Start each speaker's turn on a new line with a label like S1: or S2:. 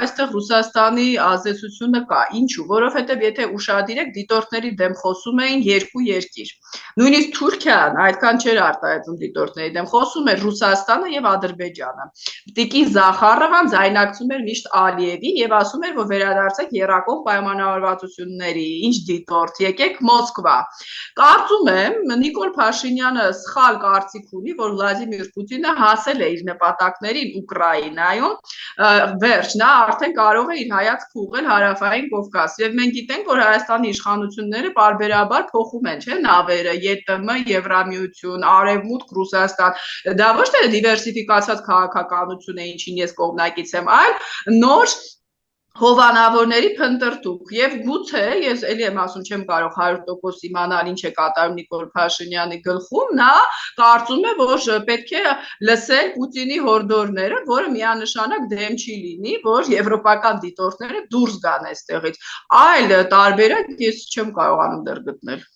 S1: այստեղ Ռուսաստանի ազդեցությունը կա։ Ինչու՞, որովհետև եթե ուշադիր եք, դիտորդների դեմ խոսում էին երկու երկիր։ Նույնիսկ Թուրքիան այդքան չէր արտահայտում դիտորդների դեմ, խոսում էր Ռուսաստանը եւ Ադրբեջանը։ Տիկին Զախարովան ձայնակցում էր միշտ Ալիևին եւ ասում էր, որ վերադարձեք Եռակողմ պայմանավորվածությունների, ինչ դիտորդ, եկեք Մոսկվա։ Կարծում եմ, Նիկոլ Փաշինյանը սխալ կարծիք ունի, որ Վլադիմիր Պուտինը հասել է իր նպատակներին Ուկրաինայում, վերջ, նա արդեն կարող է իր հայացքը ուղղել հարավային Կովկաս եւ մենք գիտենք, որ Հայաստանի իշխանությունները պարբերաբար փոխում են, չէ՞, նավերը, ԵՏՄ, Եվրամիություն, Արևմուտք, Ռուսաստան, դա ոչ թե դիվերսիֆիկացված քաղաքականություն է, ինչին ես կողմնակից եմ, այլ նոր հովանավորների փնտրտուք եւ գուցե ես ելի եմ ասում չեմ կարող 100% իմանալ ինչ է կատարում Նիկոլ Փաշինյանի գլխում, նա կարծում է, որ պետք է լսել Պուտինի հորդորները, որը միանշանակ դեմ չի լինի, որ եվրոպական դիտորդները դուրս գան այստեղից։ Այլ տարբերակ ես չեմ կարողանում դեռ գտնել։